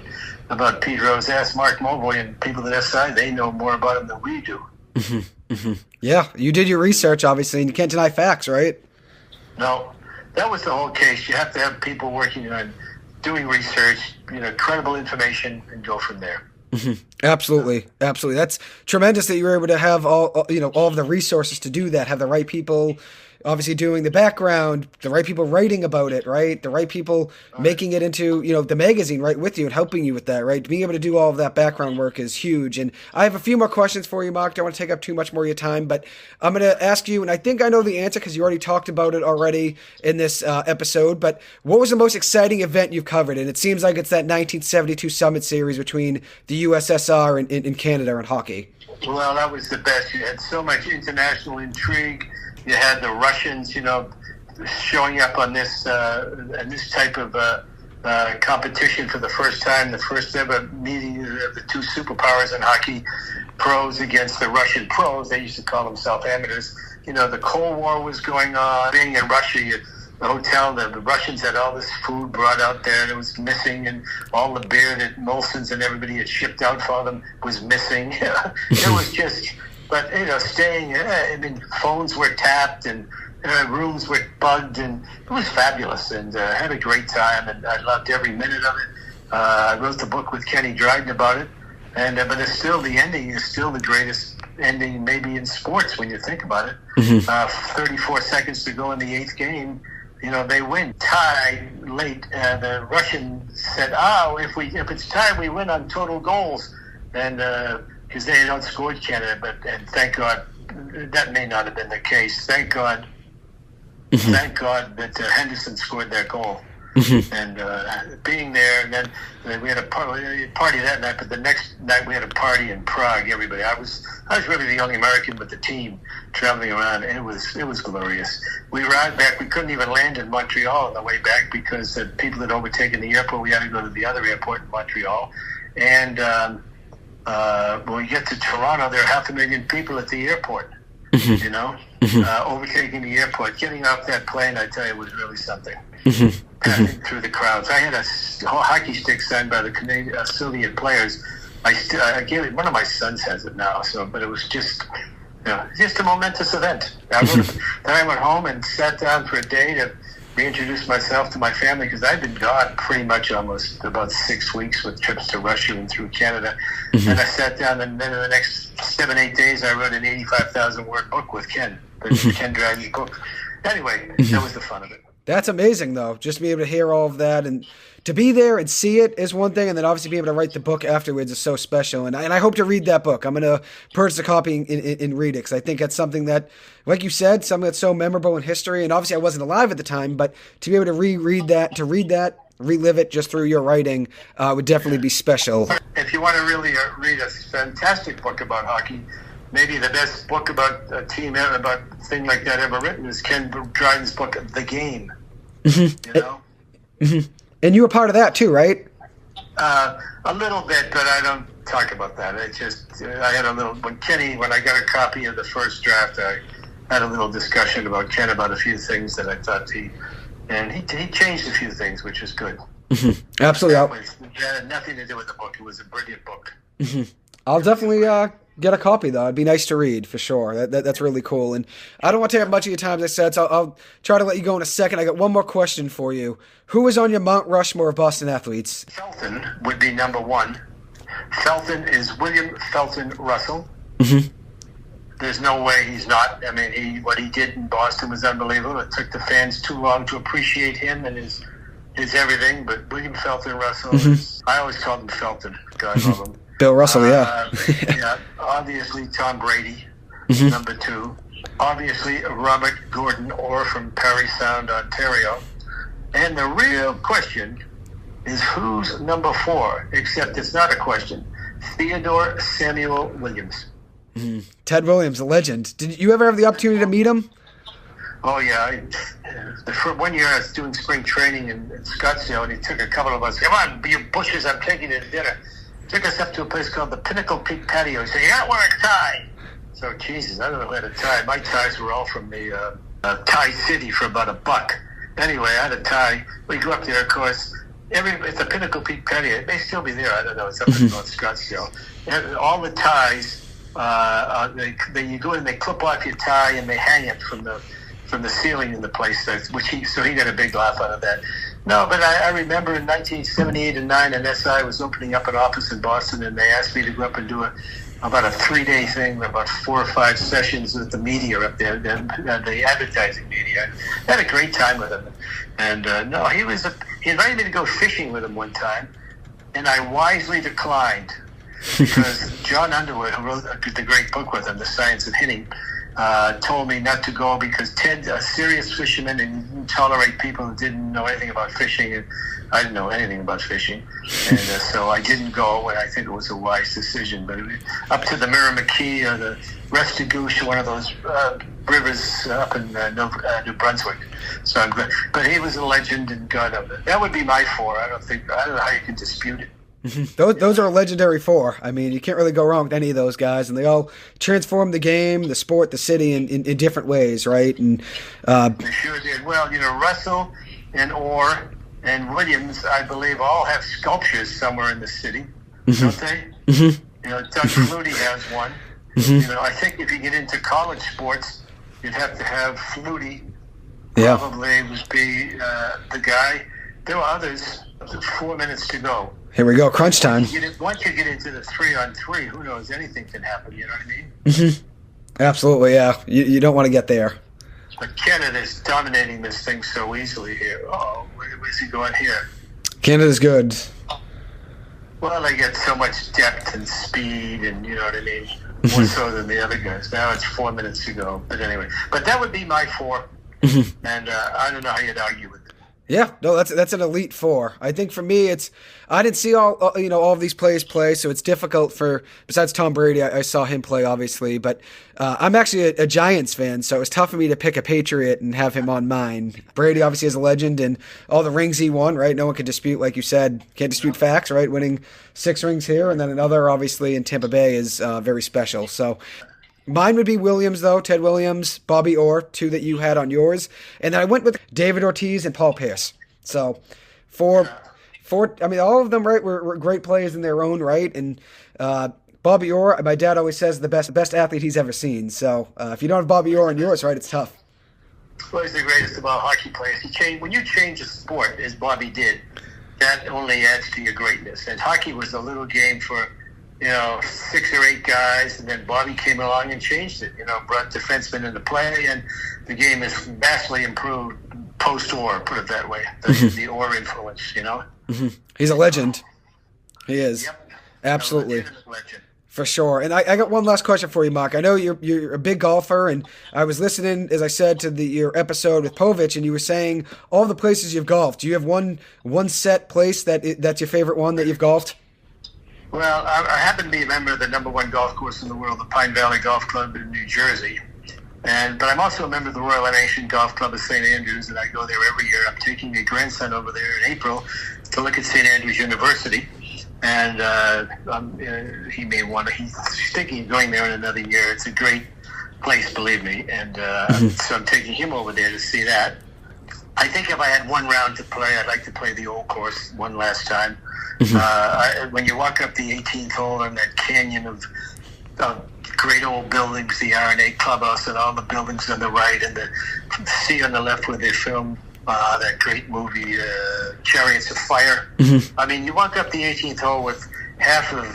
Pete Rose. Ask Mark Mulvoy and people at SI. They know more about him than we do." Yeah, you did your research, obviously, and you can't deny facts, right? No, that was the whole case. You have to have people working on doing research, credible information, and go from there. Absolutely. That's tremendous that you were able to have all of the resources to do that, have the right people obviously doing the background, the right people writing about it, right? The right people making it into, the magazine right with you and helping you with that, right? Being able to do all of that background work is huge. And I have a few more questions for you, Mark. Don't want to take up too much more of your time, but I'm going to ask you, and I think I know the answer because you already talked about it already in this episode, but what was the most exciting event you've covered? And it seems like it's that 1972 Summit Series between the USSR and Canada in hockey. Well, that was the best. You had so much international intrigue. You had the Russians, showing up on this type of competition for the first time, the first ever meeting of the two superpowers in hockey, pros against the Russian pros. They used to call themselves amateurs. The Cold War was going on. Being in Russia, the hotel, the Russians had all this food brought out there, and it was missing, and all the beer that Molson's and everybody had shipped out for them was missing. It was just... But, phones were tapped and rooms were bugged, and it was fabulous, and I had a great time, and I loved every minute of it. I wrote the book with Kenny Dryden about it, and but it's still, the ending is still the greatest ending maybe in sports when you think about it. 34 seconds to go in the 8th game, they win. Tied late, the Russian said, if it's tied, we win on total goals, and because they had outscored Canada, and thank God, that may not have been the case. Thank God that Henderson scored that goal. And being there, and then we had a party that night, but the next night we had a party in Prague. Everybody, I was really the only American with the team traveling around. And it was glorious. We arrived back. We couldn't even land in Montreal on the way back because the people had overtaken the airport. We had to go to the other airport in Montreal, and when we get to Toronto, there are 500,000 people at the airport. Overtaking the airport, getting off that plane, I tell you, was really something. Passing through the crowds. I had a hockey stick signed by the Canadian Soviet players I gave it. One of my sons has it now. So, but it was just a momentous event. Then I went home and sat down for a day to reintroduce myself to my family, because I'd been gone pretty much almost about 6 weeks with trips to Russia and through Canada. And I sat down, and then in the next 7-8 days, I wrote an 85,000-word book with Ken, the Ken Dragon book. Anyway, that was the fun of it. That's amazing, though, just to be able to hear all of that, and to be there and see it is one thing, and then obviously be able to write the book afterwards is so special. And I hope to read that book. I'm going to purchase a copy and read it, because I think that's something that, like you said, something that's so memorable in history. And obviously I wasn't alive at the time, but to be able to reread that, to read that, relive it just through your writing would definitely be special. If you want to really read a fantastic book about hockey, maybe the best book about a team, about a thing like that ever written, is Ken Dryden's book, The Game. You know? And you were part of that too, right? A little bit, but I don't talk about that. I had a little, when I got a copy of the first draft, I had a little discussion about Ken about a few things that I thought he changed a few things, which is good. Absolutely. It had nothing to do with the book. It was a brilliant book. I'll definitely get a copy, though. It'd be nice to read, for sure. That's really cool. And I don't want to take up much of your time, as I said, so I'll try to let you go in a second. I got one more question for you. Who is on your Mount Rushmore of Boston athletes? Felton would be number one. Felton is William Felton Russell. There's no way he's not. I mean, what he did in Boston was unbelievable. It took the fans too long to appreciate him and his everything. But William Felton Russell, I always called him Felton. God love him. Bill Russell, yeah. Yeah. Obviously, Tom Brady, number two. Obviously, Robert Gordon Orr from Parry Sound, Ontario. And the real question is, who's number four? Except it's not a question. Theodore Samuel Williams. Ted Williams, a legend. Did you ever have the opportunity to meet him? Oh, yeah. One year I was doing spring training in Scottsdale, and he took a couple of us. Come on, you bushes, I'm taking you to dinner. Took us up to a place called the Pinnacle Peak Patio. He said, you gotta wear a tie. So, Jesus, I don't know who had a tie. My ties were all from the Tie City for about $1. Anyway, I had a tie. We go up there, of course. It's the Pinnacle Peak Patio. It may still be there. I don't know. It's up in North Scottsdale. And all the ties, you go in, they clip off your tie, and they hang it from the ceiling in the place. So he got a big laugh out of that. No, but I remember in 1978 and 9, and SI was opening up an office in Boston, and they asked me to go up and do about a 3-day thing, about 4 or 5 sessions with the media up there, the advertising media. I had a great time with him. And he invited me to go fishing with him one time, and I wisely declined, because John Underwood, who wrote the great book with him, The Science of Hitting, told me not to go because Ted's a serious fisherman and he didn't tolerate people who didn't know anything about fishing, and I didn't know anything about fishing, and so I didn't go, and I think it was a wise decision. But up to the Miramichi or the Restigouche, one of those rivers up in New Brunswick. So I'm glad. But he was a legend, and God, that would be my 4. I don't know how you can dispute it. Those are a legendary 4. I mean, you can't really go wrong with any of those guys, and they all transformed the game, the sport, the city in different ways, right? And they sure did. Well, Russell and Orr and Williams, I believe, all have sculptures somewhere in the city, don't they? Doug Flutie has one. I think if you get into college sports, you'd have to have Flutie. Probably would be the guy. There were others. 4 minutes to go. Here we go, crunch time. Once you get into the 3-on-3, who knows? Anything can happen, you know what I mean? Absolutely, yeah. You don't want to get there. But Canada's dominating this thing so easily here. Where's he going here? Canada's good. Well, they get so much depth and speed, and you know what I mean? More so than the other guys. Now it's 4 minutes to go. But anyway, that would be my 4. And I don't know how you'd argue with it. Yeah, no, that's an elite 4. I think for me, I didn't see all of these players play, so it's difficult besides Tom Brady, I saw him play, obviously, but I'm actually a Giants fan, so it was tough for me to pick a Patriot and have him on mine. Brady obviously is a legend, and all the rings he won, right? No one can dispute, like you said, can't dispute facts, right? Winning 6 rings here, and then another, obviously, in Tampa Bay is very special, so... Mine would be Williams, though, Ted Williams, Bobby Orr, 2 that you had on yours. And then I went with David Ortiz and Paul Pierce. So, 4 all of them, right, were great players in their own right. And Bobby Orr, my dad always says the best athlete he's ever seen. So if you don't have Bobby Orr in yours, right, it's tough. What is the greatest about hockey players? When you change a sport, as Bobby did, that only adds to your greatness. And hockey was a little game for, 6 or 8 guys, and then Bobby came along and changed it. Brought defensemen into play, and the game has vastly improved post-Orr, put it that way. The Orr influence, Mm-hmm. He's a legend. He is. Yep. Absolutely. A legend. For sure. And I got one last question for you, Mark. I know you're a big golfer, and I was listening, as I said, to your episode with Povich, and you were saying all the places you've golfed. Do you have one set place that's your favorite one that you've golfed? Well, I happen to be a member of the #1 golf course in the world, the Pine Valley Golf Club in New Jersey. But I'm also a member of the Royal Nation Golf Club of St. Andrews, and I go there every year. I'm taking a grandson over there in April to look at St. Andrews University. And he's thinking of going there in another year. It's a great place, believe me. And so I'm taking him over there to see that. I think if I had one round to play, I'd like to play the old course one last time. When you walk up the 18th hole in that canyon of great old buildings, the R&A clubhouse and all the buildings on the right, and the sea on the left where they filmed that great movie, Chariots of Fire. Mm-hmm. I mean, you walk up the 18th hole with half of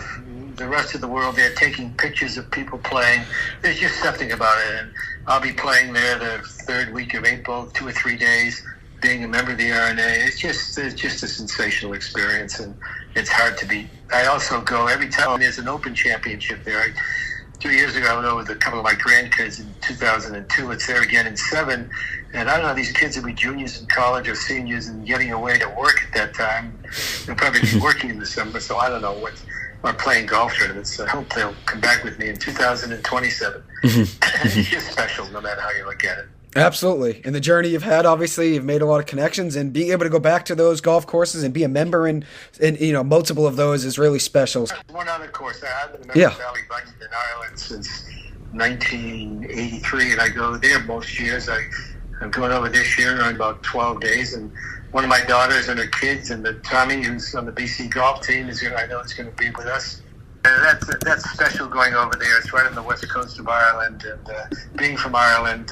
the rest of the world there taking pictures of people playing. There's just something about it. And I'll be playing there the 3rd week of April, 2 or 3 days, being a member of the RNA. It's just a sensational experience, and it's hard to beat. I also go every time there's an Open Championship there. 2 years ago, I went over with a couple of my grandkids in 2002. It's there again in 7. And I don't know, these kids will be juniors in college or seniors and getting away to work at that time. They'll probably be working in the summer, so I don't know or playing golf tournaments. I hope they'll come back with me in 2027. Mm-hmm. It's just special no matter how you look at it. Absolutely. And the journey you've had, obviously, you've made a lot of connections, and being able to go back to those golf courses and be a member in multiple of those is really special. One other course, I've been a member of Valley Button in Ireland since 1983, and I go there most years. I'm going over this year on about 12 days, and one of my daughters and her kids, and Tommy, who's on the BC golf team, I know is going to be with us. And that's special going over there. It's right on the west coast of Ireland, and being from Ireland,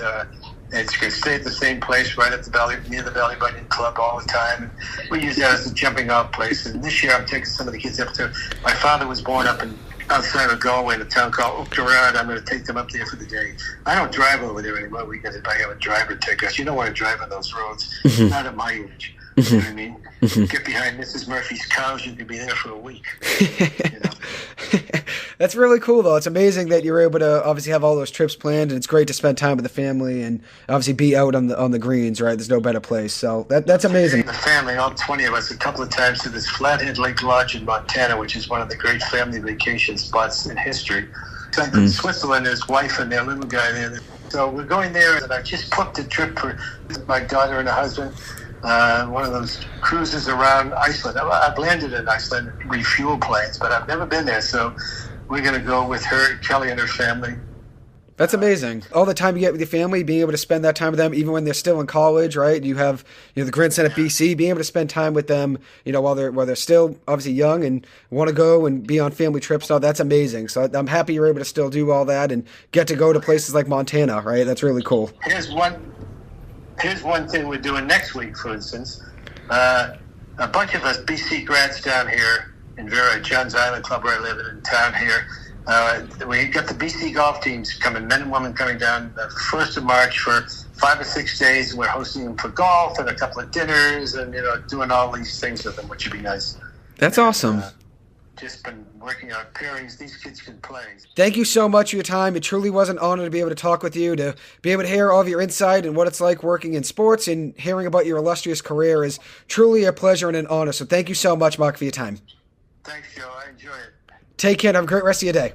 it's going to stay at the same place right at near the Valley Bunyan Club all the time. And we use that as a jumping off place. And this year I'm taking some of the kids up to, my father was born up outside of Galway in a town called Uachtarán. I'm going to take them up there for the day. I don't drive over there anymore because if I have a driver take us, you don't want to drive on those roads, not at my age. You know what I mean? Get behind Mrs. Murphy's cows, you could be there for a week. That's really cool, though. It's amazing that you're able to obviously have all those trips planned, and it's great to spend time with the family and obviously be out on the greens, right? There's no better place. So that's amazing. The family, all 20 of us, a couple of times to this Flathead Lake Lodge in Montana, which is one of the great family vacation spots in history. Switzerland, his wife and their little guy there. So we're going there, and I just booked a trip for my daughter and her husband. One of those cruises around Iceland. I've landed in Iceland, refuel planes, but I've never been there, so we're going to go with her, Kelly, and her family. That's amazing. All the time you get with your family, being able to spend that time with them, even when they're still in college, right? You have the grandson at BC, being able to spend time with them, while they're still obviously young and want to go and be on family trips. So that's amazing. So I'm happy you're able to still do all that and get to go to places like Montana, right? That's really cool. Here's one thing we're doing next week, for instance. A bunch of us BC grads down here in John's Island Club, where I live in town here. We got the BC golf teams coming, men and women coming down the 1st of March for 5 or 6 days. We're hosting them for golf and a couple of dinners and, doing all these things with them, which would be nice. That's awesome. Just been working on pairings. These kids can play. Thank you so much for your time. It truly was an honor to be able to talk with you, to be able to hear all of your insight and what it's like working in sports, and hearing about your illustrious career is truly a pleasure and an honor. So thank you so much, Mark, for your time. Thanks, Joe. I enjoy it. Take care and have a great rest of your day.